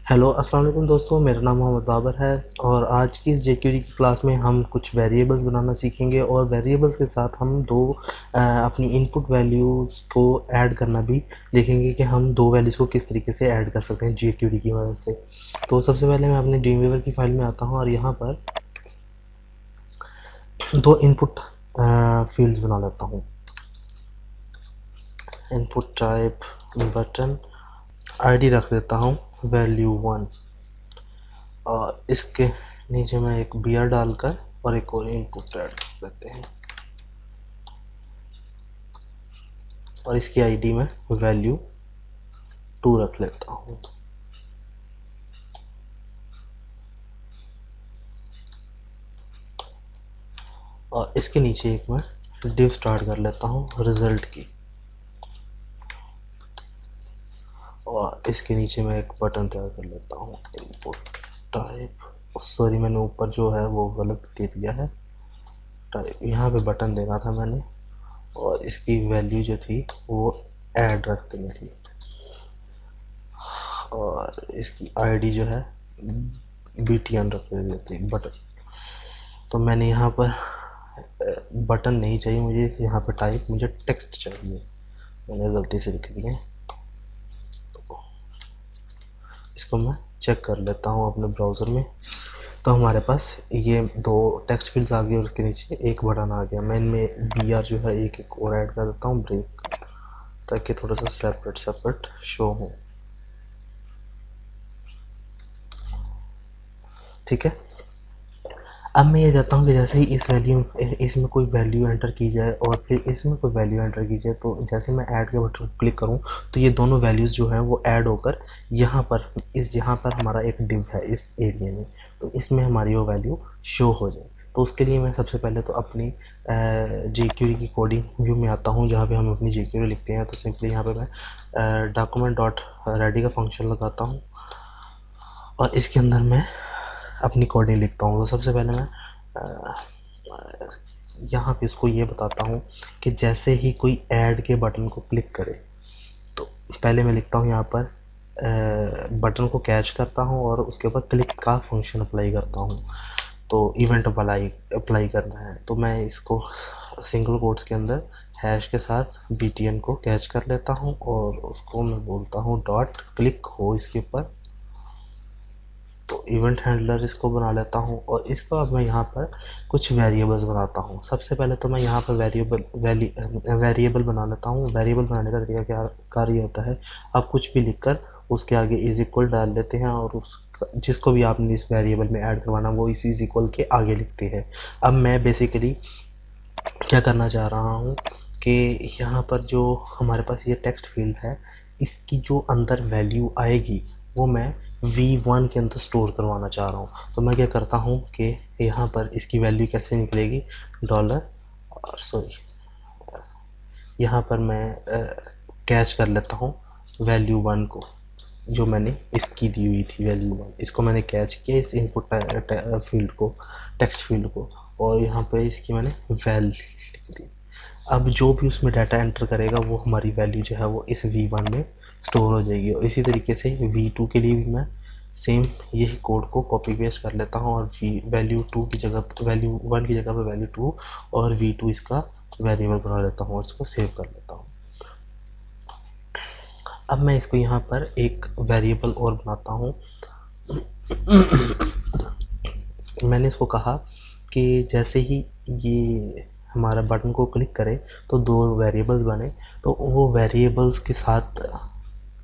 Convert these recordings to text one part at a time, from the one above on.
Hello अस्सलाम वालेकुम दोस्तों, मेरा नाम मोहम्मद बाबर है और आज की इस जेक्यूरी की क्लास में हम कुछ वेरिएबल्स बनाना सीखेंगे और वेरिएबल्स के साथ हम अपनी इनपुट वैल्यूज़ को ऐड करना भी देखेंगे कि हम दो वैल्यूज़ को किस तरीके से ऐड कर सकते हैं जेक्यूरी की मदद से। तो सबसे पहले मैं अपने ड्रीमवीवर की फाइल में आता हूँ और यहाँ पर दो इनपुट फील्ड्स बना लेता हूँ। इनपुट टाइप बटन, आईडी रख देता हूँ value1 और इसके नीचे मैं एक बियर डालकर और एक और इनपुट ऐड कर देते हैं और इसकी आईडी में value2 रख लेता हूँ। और इसके नीचे एक मैं div स्टार्ट कर लेता हूँ रिजल्ट की और इसके नीचे मैं एक बटन तैयार कर लेता हूँ इनपुट टाइप, सॉरी मैंने ऊपर जो है वो गलत दे दिया है टाइप, यहाँ पे बटन देना था मैंने और इसकी वैल्यू जो थी वो ऐड रख देनी थी और इसकी आईडी जो है btn रख देती बटन। तो मैंने यहाँ पर बटन नहीं चाहिए मुझे, यहाँ पर टाइप मुझे टेक्स्ट चाहिए, मैंने गलती से लिख दिए। तो इसको मैं चेक कर लेता हूँ अपने ब्राउज़र में। तो हमारे पास ये दो टेक्स्ट फील्ड्स आ गए और उसके नीचे एक बटन आ गया। मैं इनमें br जो है एक और ऐड कर देता हूँ ब्रेक, ताकि थोड़ा सा सेपरेट शो हो। ठीक है, अब मैं ये चाहता हूँ कि जैसे ही इसमें कोई वैल्यू एंटर की जाए और फिर इसमें कोई वैल्यू एंटर की जाए, तो जैसे मैं ऐड के बटन को क्लिक करूँ तो ये दोनों वैल्यूज़ जो हैं वो ऐड होकर यहाँ पर हमारा एक डिव है इस एरिया में, तो इसमें हमारी वो वैल्यू शो हो जाए। तो उसके लिए मैं सबसे पहले तो अपनी जेक्यूरी की कोडिंग व्यू में आता हूँ, जहाँ पे हम अपनी जेक्यूरी लिखते हैं। तो सिंपली यहाँ पे मैं डॉक्यूमेंट डॉट रेडी का फंक्शन लगाता हूँ और इसके अंदर मैं अपनी कोडिंग लिखता हूँ। तो सबसे पहले मैं यहाँ पे इसको ये बताता हूँ कि जैसे ही कोई ऐड के बटन को क्लिक करे, तो पहले मैं लिखता हूँ यहाँ पर बटन को कैच करता हूँ और उसके ऊपर क्लिक का फंक्शन अप्लाई करता हूँ। तो इवेंट अप्लाई करना है, तो मैं इसको सिंगल कोट्स के अंदर हैश के साथ btn को कैच कर लेता हूँ और उसको मैं बोलता हूँ डॉट क्लिक हो इसके ऊपर। तो इवेंट हैंडलर इसको बना लेता हूँ और इसको अब मैं यहाँ पर कुछ वेरिएबल्स बनाता हूँ। सबसे पहले तो मैं यहाँ पर वेरिएबल बना लेता हूँ। वेरिएबल बनाने का तरीका क्या कार्य होता है, आप कुछ भी लिखकर उसके आगे इज इक्वल डाल लेते हैं और जिसको भी आपने इस वेरिएबल में ऐड करवाना वो इस इज इक्वल के आगे लिखते हैं। अब मैं बेसिकली क्या करना चाह रहा हूँ कि यहाँ पर जो हमारे पास ये टेक्स्ट फील्ड है, इसकी जो अंदर वैल्यू आएगी वो मैं v1 के अंदर स्टोर करवाना चाह रहा हूँ। तो मैं क्या करता हूँ कि यहाँ पर इसकी वैल्यू कैसे निकलेगी, यहाँ पर मैं कैच कर लेता हूँ value1 को, जो मैंने इसकी दी हुई थी value1, इसको मैंने कैच किया इस इनपुट फील्ड को, टेक्स्ट फील्ड को, और यहाँ पर इसकी मैंने वैल लिख दी। अब जो भी उसमें डाटा एंटर करेगा वो हमारी वैल्यू जो है वो इस v1 में स्टोर हो जाएगी। और इसी तरीके से v2 के लिए भी मैं सेम यही कोड को कॉपी पेस्ट कर लेता हूँ और value1 की जगह पे value2 और v2 इसका वेरिएबल बना लेता हूँ और इसको सेव कर लेता हूँ। अब मैं इसको यहाँ पर एक वेरिएबल और बनाता हूँ। मैंने इसको कहा कि जैसे ही ये हमारा बटन को क्लिक करे तो दो वेरिएबल्स बने, तो वो वेरिएबल्स के साथ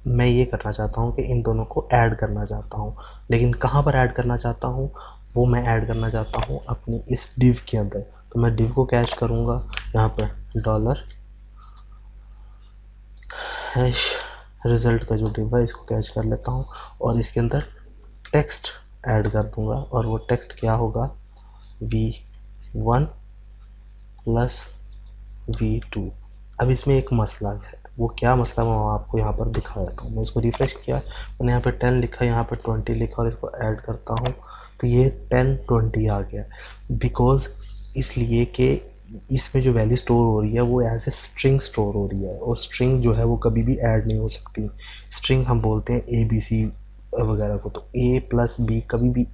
मैं ये करना चाहता हूँ कि इन दोनों को ऐड करना चाहता हूँ। लेकिन कहाँ पर ऐड करना चाहता हूँ, वो मैं ऐड करना चाहता हूँ अपनी इस डिव के अंदर। तो मैं डिव को कैच करूँगा, यहाँ पर डॉलर हैश रिज़ल्ट का जो डिव है इसको कैच कर लेता हूँ और इसके अंदर टेक्स्ट ऐड कर दूँगा और वो टेक्स्ट क्या होगा, v1 प्लस v2। अब इसमें एक मसला है, वो क्या मसला मैं आपको यहाँ पर दिखा देता हूँ। मैं इसको रिफ्रेश किया, मैंने यहाँ पर 10 लिखा, यहाँ पर 20 लिखा और इसको ऐड करता हूँ तो ये 10 20 आ गया। बिकॉज इसलिए कि इसमें जो वैल्यू स्टोर हो रही है वो एज ए स्ट्रिंग स्टोर हो रही है और स्ट्रिंग जो है वो कभी भी ऐड नहीं हो सकती। स्ट्रिंग हम बोलते हैं ABC वगैरह को, तो a प्लस बी कभी भी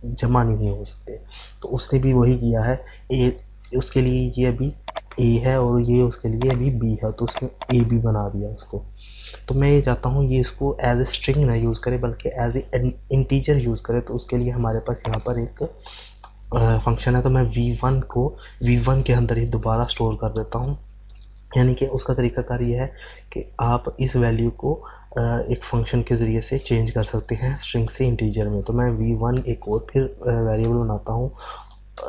जमा नहीं हो सकते। तो उसने भी वही किया है, a उसके लिए ये अभी a है और ये उसके लिए अभी b है, तो उसने a b बना दिया उसको। तो मैं ये चाहता हूँ ये इसको एज ए स्ट्रिंग ना यूज़ करे बल्कि एज ए इंटीजर यूज़ करे। तो उसके लिए हमारे पास यहाँ पर एक फंक्शन है, तो मैं v1 को v1 के अंदर ही दोबारा स्टोर कर देता हूँ। यानी कि उसका तरीक़ाकार ये है कि आप इस वैल्यू को एक फंक्शन के ज़रिए से चेंज कर सकते हैं स्ट्रिंग से इंटीजर में। तो मैं v1 एक और फिर वेरिएबल बनाता हूँ।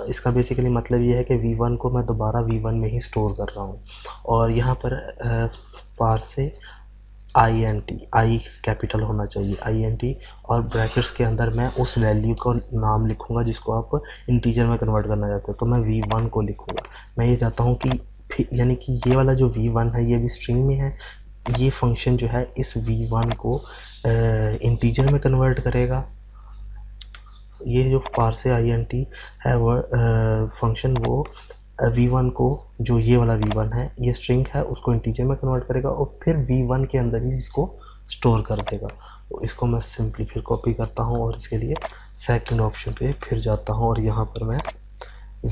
इसका बेसिकली मतलब ये है कि v1 को मैं दोबारा v1 में ही स्टोर कर रहा हूँ, और यहाँ पर पार से INT, आई कैपिटल होना चाहिए, INT, और ब्रैकेट्स के अंदर मैं उस वैल्यू का नाम लिखूँगा जिसको आप इंटीजर में कन्वर्ट करना चाहते हो। तो मैं v1 को लिखूँगा। मैं ये चाहता हूँ कि यानी कि ये वाला जो v1 है ये भी स्ट्रिंग में है, ये फंक्शन जो है इस v1 को इंटीजर में कन्वर्ट करेगा। ये जो पार से INT है वो फंक्शन वो v1 को, जो ये वाला v1 है ये स्ट्रिंग है, उसको इंटीजर में कन्वर्ट करेगा और फिर v1 के अंदर ही इसको स्टोर कर देगा। तो इसको मैं सिंपली फिर कॉपी करता हूँ और इसके लिए सेकंड ऑप्शन पे फिर जाता हूँ और यहाँ पर मैं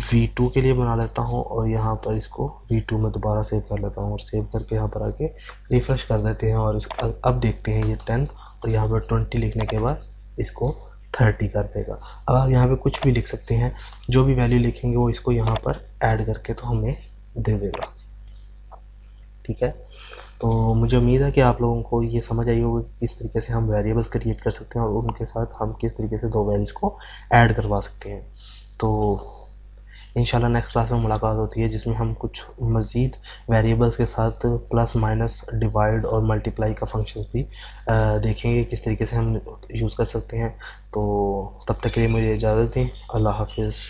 v2 के लिए बना लेता हूँ और यहाँ पर इसको v2 में दोबारा सेव कर लेता हूँ और सेव करके यहाँ पर आके रिफ़्रेश कर देते हैं और अब देखते हैं ये 10 और यहाँ पर 20 लिखने के बाद इसको 30 कर देगा। अब आप यहाँ पे कुछ भी लिख सकते हैं, जो भी वैल्यू लिखेंगे वो इसको यहाँ पर ऐड करके तो हमें दे देगा। ठीक है, तो मुझे उम्मीद है कि आप लोगों को ये समझ आई होगी कि किस तरीके से हम वेरिएबल्स क्रिएट कर सकते हैं और उनके साथ हम किस तरीके से दो वैल्यूज़ को ऐड करवा सकते हैं। तो इंशाल्लाह नेक्स्ट क्लास में मुलाकात होती है जिसमें हम कुछ मज़ीद वेरिएबल्स के साथ प्लस माइनस डिवाइड और मल्टीप्लाई का फंक्शन भी देखेंगे किस तरीके से हम यूज़ कर सकते हैं। तो तब तक के लिए मुझे इजाज़त दें। अल्लाह हाफिज़।